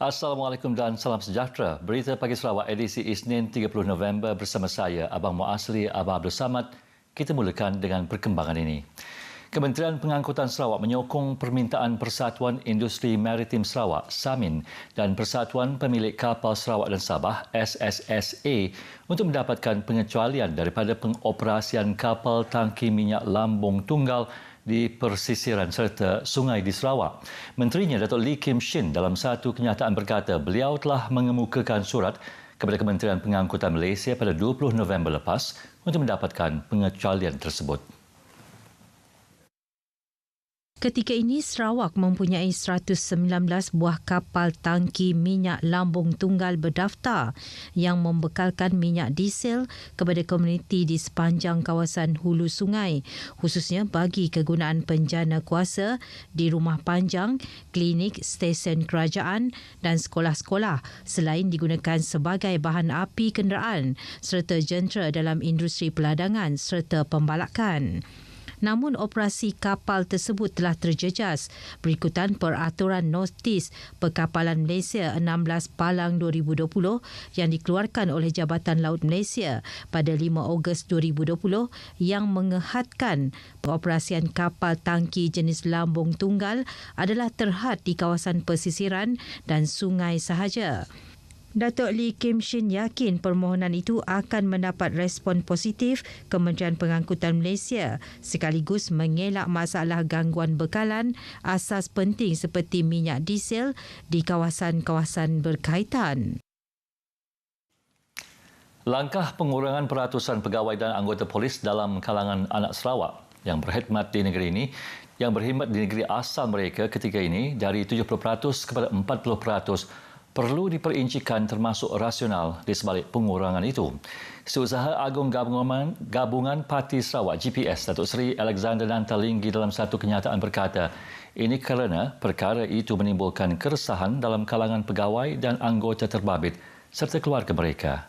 Assalamualaikum dan salam sejahtera. Berita Pagi Sarawak edisi Isnin 30 November bersama saya, Abang Muasli Abang Abdul Samad. Kita mulakan dengan perkembangan ini. Kementerian Pengangkutan Sarawak menyokong permintaan Persatuan Industri Maritim Sarawak, SAMIN, dan Persatuan Pemilik Kapal Sarawak dan Sabah, SSSA, untuk mendapatkan pengecualian daripada pengoperasian kapal tangki minyak lambung tunggal di persisiran serta sungai di Sarawak. Menterinya Datuk Lee Kim Shin dalam satu kenyataan berkata beliau telah mengemukakan surat kepada Kementerian Pengangkutan Malaysia pada 20 November lepas untuk mendapatkan pengecualian tersebut. Ketika ini, Sarawak mempunyai 119 buah kapal tangki minyak lambung tunggal berdaftar yang membekalkan minyak diesel kepada komuniti di sepanjang kawasan hulu sungai, khususnya bagi kegunaan penjana kuasa di rumah panjang, klinik, stesen kerajaan dan sekolah-sekolah, selain digunakan sebagai bahan api kenderaan serta jentera dalam industri peladangan serta pembalakan. Namun operasi kapal tersebut telah terjejas berikutan peraturan notis Perkapalan Malaysia 16 Palang 2020 yang dikeluarkan oleh Jabatan Laut Malaysia pada 5 Ogos 2020 yang mengehadkan pengoperasian kapal tangki jenis lambung tunggal adalah terhad di kawasan pesisiran dan sungai sahaja. Datuk Lee Kim Shin yakin permohonan itu akan mendapat respon positif Kementerian Pengangkutan Malaysia sekaligus mengelak masalah gangguan bekalan asas penting seperti minyak diesel di kawasan-kawasan berkaitan. Langkah pengurangan peratusan pegawai dan anggota polis dalam kalangan anak Sarawak yang berkhidmat di negeri ini yang berkhidmat di negeri asal mereka ketika ini dari 70% kepada 40% perlu diperincikan termasuk rasional di sebalik pengurangan itu. Setiausaha Agung Gabungan Parti Sarawak GPS, Datuk Seri Alexander Nantalinggi dalam satu kenyataan berkata, ini kerana perkara itu menimbulkan keresahan dalam kalangan pegawai dan anggota terbabit serta keluarga mereka.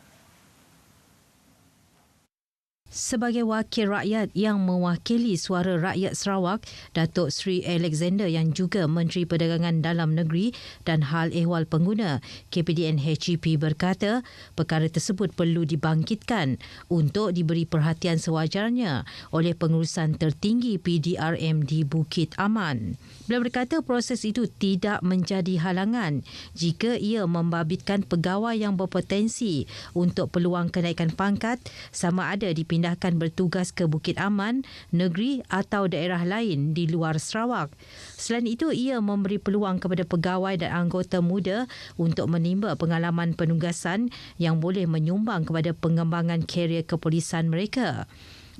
Sebagai wakil rakyat yang mewakili suara rakyat Sarawak, Datuk Seri Alexander yang juga Menteri Perdagangan Dalam Negeri dan Hal Ehwal Pengguna KPDN HEP berkata perkara tersebut perlu dibangkitkan untuk diberi perhatian sewajarnya oleh pengurusan tertinggi PDRM di Bukit Aman. Beliau berkata proses itu tidak menjadi halangan jika ia membabitkan pegawai yang berpotensi untuk peluang kenaikan pangkat sama ada dipindahkan bertugas ke Bukit Aman, negeri atau daerah lain di luar Sarawak. Selain itu, ia memberi peluang kepada pegawai dan anggota muda untuk menimba pengalaman penugasan yang boleh menyumbang kepada pengembangan karier kepolisan mereka.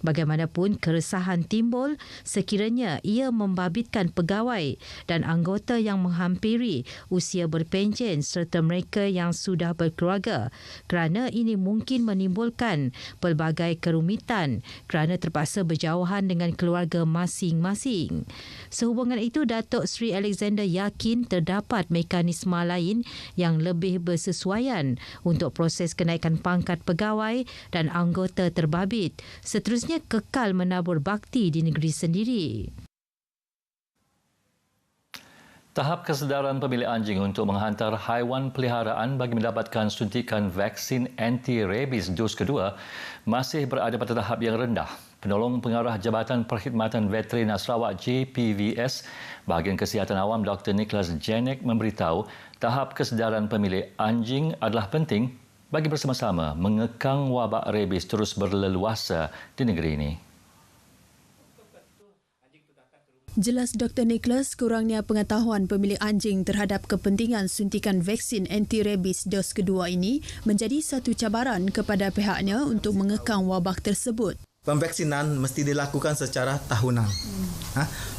Bagaimanapun, keresahan timbul sekiranya ia membabitkan pegawai dan anggota yang menghampiri usia berpencen serta mereka yang sudah berkeluarga kerana ini mungkin menimbulkan pelbagai kerumitan kerana terpaksa berjauhan dengan keluarga masing-masing. Sehubungan itu, Datuk Seri Alexander yakin terdapat mekanisme lain yang lebih bersesuaian untuk proses kenaikan pangkat pegawai dan anggota terbabit. Seterusnya, kekal menabur bakti di negeri sendiri. Tahap kesedaran pemilik anjing untuk menghantar haiwan peliharaan bagi mendapatkan suntikan vaksin anti-rabies dos kedua masih berada pada tahap yang rendah. Penolong Pengarah Jabatan Perkhidmatan Veteriner Sarawak JPVS, Bahagian Kesihatan Awam Dr. Nicholas Janek memberitahu tahap kesedaran pemilik anjing adalah penting bagi bersama-sama mengekang wabak rabies terus berleluasa di negeri ini. Jelas Dr. Nicholas, kurangnya pengetahuan pemilik anjing terhadap kepentingan suntikan vaksin anti-rabies dos kedua ini menjadi satu cabaran kepada pihaknya untuk mengekang wabak tersebut. Pemvaksinan mesti dilakukan secara tahunan.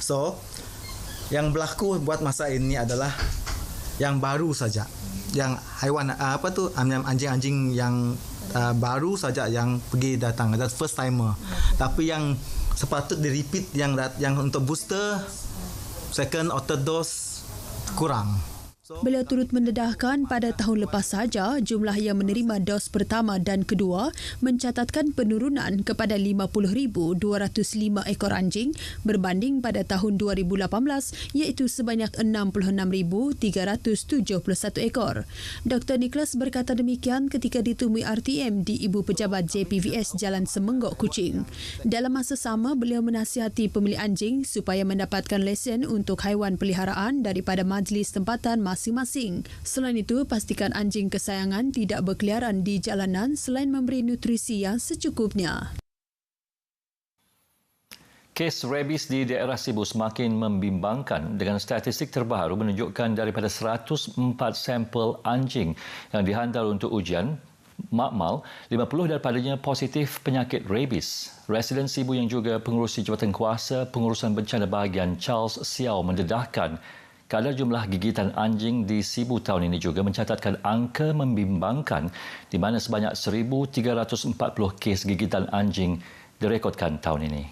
So, yang berlaku buat masa ini adalah yang baru saja. Yang haiwan anjing-anjing yang baru saja yang pergi datang, that's first timer. Tapi yang sepatut di-repeat yang untuk booster, second or third dose kurang. Beliau turut mendedahkan pada tahun lepas saja jumlah yang menerima dos pertama dan kedua mencatatkan penurunan kepada 50,205 ekor anjing berbanding pada tahun 2018 iaitu sebanyak 66,371 ekor. Dr. Nicholas berkata demikian ketika ditemui RTM di Ibu Pejabat JPVS Jalan Semenggok, Kuching. Dalam masa sama, beliau menasihati pemilik anjing supaya mendapatkan lesen untuk haiwan peliharaan daripada majlis tempatan masing-masing. Selain itu, pastikan anjing kesayangan tidak berkeliaran di jalanan selain memberi nutrisi yang secukupnya. Kes rabies di daerah Sibu semakin membimbangkan dengan statistik terbaru menunjukkan daripada 104 sampel anjing yang dihantar untuk ujian makmal, 50 daripadanya positif penyakit rabies. Residen Sibu yang juga pengerusi Jawatankuasa Pengurusan Bencana Bahagian Charles Siao mendedahkan kadar jumlah gigitan anjing di Sibu tahun ini juga mencatatkan angka membimbangkan di mana sebanyak 1,340 kes gigitan anjing direkodkan tahun ini.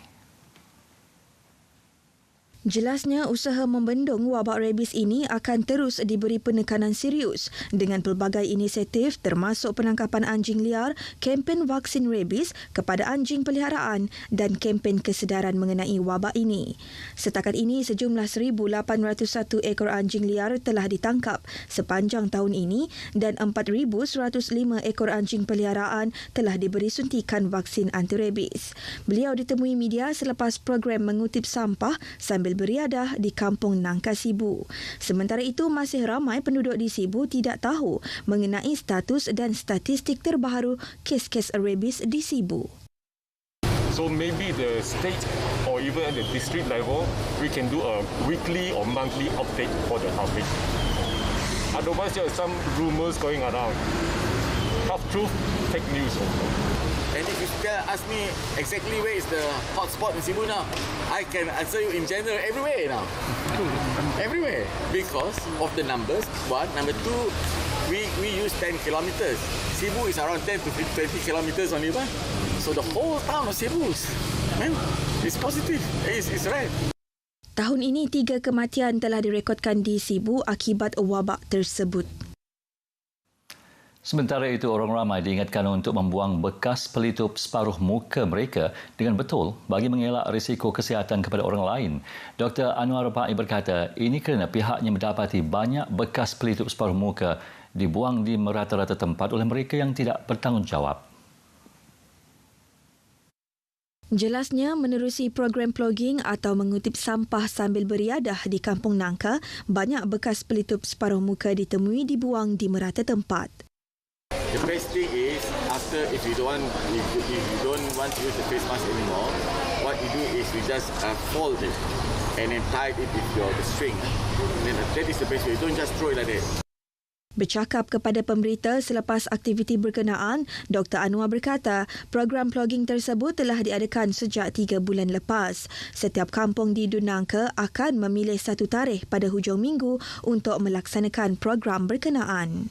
Jelasnya, usaha membendung wabak rabies ini akan terus diberi penekanan serius dengan pelbagai inisiatif termasuk penangkapan anjing liar, kempen vaksin rabies kepada anjing peliharaan dan kempen kesedaran mengenai wabak ini. Setakat ini, sejumlah 1,801 ekor anjing liar telah ditangkap sepanjang tahun ini dan 4,105 ekor anjing peliharaan telah diberi suntikan vaksin anti-rabies. Beliau ditemui media selepas program mengutip sampah sambil beriadah di kampung Nangka Sibu. Sementara itu, masih ramai penduduk di Sibu tidak tahu mengenai status dan statistik terbaru kes-kes rabies di Sibu. So maybe the state or even at the district level, we can do a weekly or monthly update for the topic. Otherwise, there are some rumours going around. Half truth, fake news also. And if you ask me exactly where is the hotspot in Sibu now, I can answer you in general everywhere now. Everywhere. Because of the numbers, one. Number two, we use 10 kilometers. Sibu is around 10 to 20 kilometers only. So the whole town of Sibu, man, it's positive. It's right. Tahun ini, 3 kematian telah direkodkan di Sibu akibat wabak tersebut. Sementara itu, orang ramai diingatkan untuk membuang bekas pelitup separuh muka mereka dengan betul bagi mengelak risiko kesihatan kepada orang lain. Dr. Anwar Rabai berkata ini kerana pihaknya mendapati banyak bekas pelitup separuh muka dibuang di merata-rata tempat oleh mereka yang tidak bertanggungjawab. Jelasnya, menerusi program plogging atau mengutip sampah sambil beriadah di Kampung Nangka, banyak bekas pelitup separuh muka ditemui dibuang di merata tempat. The best thing is if you don't want to use the face mask anymore, what you do is you just fold it and then tie it with the string. Then that is the best way. Don't just throw it like that. Bercakap kepada pemberita selepas aktiviti berkenaan, Dr. Anwar berkata program plogging tersebut telah diadakan sejak 3 bulan lepas. Setiap kampung di Dunangka akan memilih satu tarikh pada hujung minggu untuk melaksanakan program berkenaan.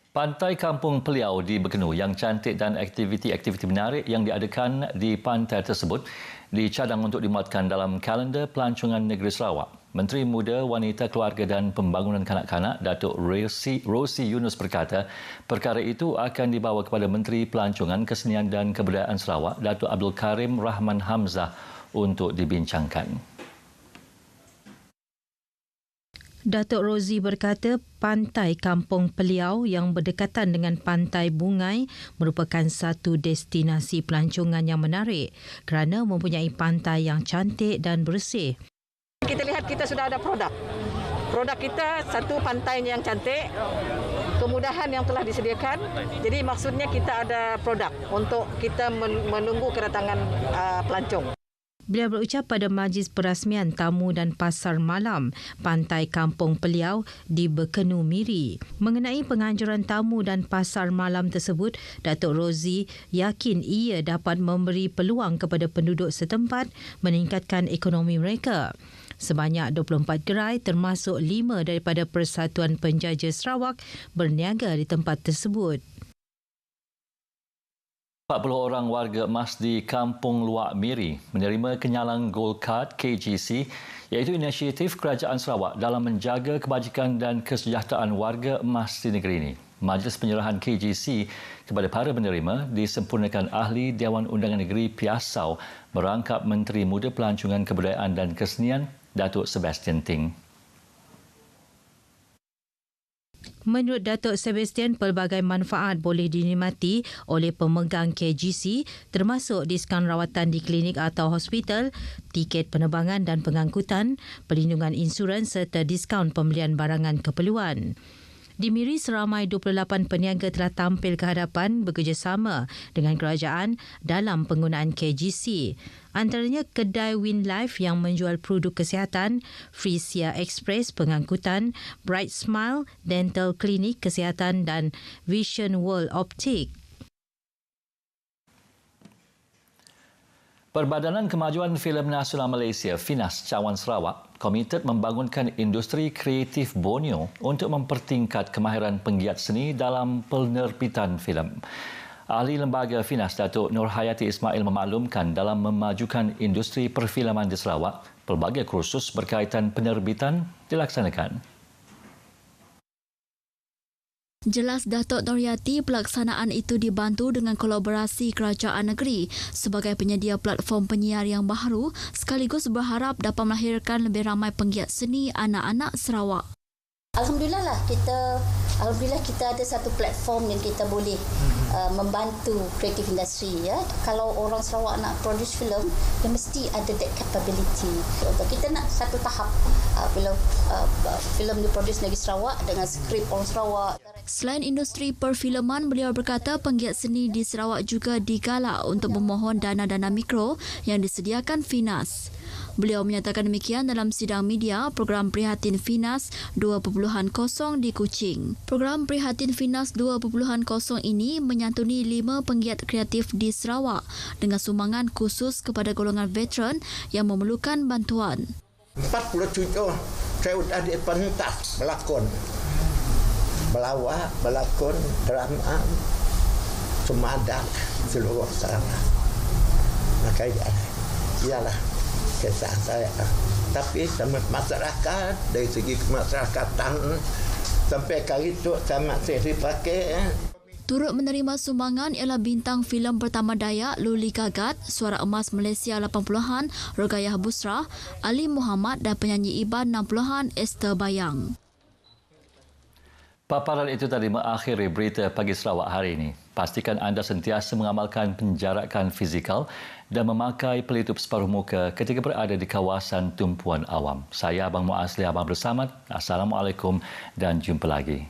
Pantai Kampung Peliau di Berkenu yang cantik dan aktiviti-aktiviti menarik yang diadakan di pantai tersebut dicadang untuk dimuatkan dalam kalender pelancongan negeri Sarawak. Menteri Muda, Wanita, Keluarga dan Pembangunan Kanak-kanak, Datuk Rosi Yunus berkata perkara itu akan dibawa kepada Menteri Pelancongan, Kesenian dan Kebudayaan Sarawak, Datuk Abdul Karim Rahman Hamzah untuk dibincangkan. Datuk Rozi berkata Pantai Kampung Peliau yang berdekatan dengan Pantai Bungai merupakan satu destinasi pelancongan yang menarik kerana mempunyai pantai yang cantik dan bersih. Kita lihat kita sudah ada produk. Produk kita satu pantai yang cantik, kemudahan yang telah disediakan. Jadi maksudnya kita ada produk untuk kita menunggu kedatangan pelancong. Beliau berucap pada majlis perasmian tamu dan pasar malam Pantai Kampung Peliau di Berkenu Miri. Mengenai penganjuran tamu dan pasar malam tersebut, Datuk Rozi yakin ia dapat memberi peluang kepada penduduk setempat meningkatkan ekonomi mereka. Sebanyak 24 gerai termasuk 5 daripada Persatuan Penjaja Sarawak berniaga di tempat tersebut. 40 orang warga emas di Kampung Luak Miri menerima kenyalang Gold Card KGC iaitu inisiatif Kerajaan Sarawak dalam menjaga kebajikan dan kesejahteraan warga emas di negeri ini. Majlis penyerahan KGC kepada para penerima disempurnakan ahli Dewan Undangan Negeri Piasau merangkap Menteri Muda Pelancongan Kebudayaan dan Kesenian Datuk Sebastian Ting. Menurut Datuk Sebastian, pelbagai manfaat boleh dinikmati oleh pemegang KGC termasuk diskaun rawatan di klinik atau hospital, tiket penerbangan dan pengangkutan, perlindungan insurans serta diskaun pembelian barangan keperluan. Di Miri, seramai 28 peniaga telah tampil ke hadapan bekerjasama dengan kerajaan dalam penggunaan KGC. Antaranya kedai Winlife yang menjual produk kesihatan, Frisia Express pengangkutan, Bright Smile Dental Klinik Kesihatan dan Vision World Optik. Perbadanan Kemajuan Filem Nasional Malaysia, FINAS Cawan Sarawak, komited membangunkan industri kreatif Borneo untuk mempertingkat kemahiran penggiat seni dalam penerbitan filem. Ahli lembaga FINAS, Datuk Nur Hayati Ismail memaklumkan dalam memajukan industri perfilman di Sarawak, pelbagai kursus berkaitan penerbitan dilaksanakan. Jelas Datuk Noryati, pelaksanaan itu dibantu dengan kolaborasi kerajaan negeri sebagai penyedia platform penyiar yang baharu sekaligus berharap dapat melahirkan lebih ramai penggiat seni anak-anak Sarawak. Alhamdulillah kita ada satu platform yang kita boleh membantu kreatif industri ya. Kalau orang Sarawak nak produce filem, dia mesti ada that capability. Kita nak satu tahap filem diproduce negeri Sarawak dengan skrip orang Sarawak. Selain industri perfilman, beliau berkata penggiat seni di Sarawak juga digalak untuk memohon dana-dana mikro yang disediakan FINAS. Beliau menyatakan demikian dalam sidang media program Prihatin FINAS 2.0 di Kuching. Program Prihatin FINAS 2.0 ini menyantuni 5 penggiat kreatif di Sarawak dengan sumbangan khusus kepada golongan veteran yang memerlukan bantuan. 47 saya sudah dipentas melakon. Melawak, melakon, drama, semua ada seluruh Sarawak. Maka ialah kisah saya. Tapi sama masyarakat, dari segi kemasyarakatan, sampai kali itu saya masih dipakai. Turut menerima sumbangan ialah bintang filem pertama Dayak Luli Gagat, Suara Emas Malaysia 80-an Rogayah Busra, Ali Muhammad dan penyanyi Iban 60-an Esther Bayang. Paparan itu tadi mengakhiri berita Pagi Sarawak hari ini. Pastikan anda sentiasa mengamalkan penjarakan fizikal dan memakai pelitup separuh muka ketika berada di kawasan tumpuan awam. Saya Abang Muasli, Abang Bersamad. Assalamualaikum dan jumpa lagi.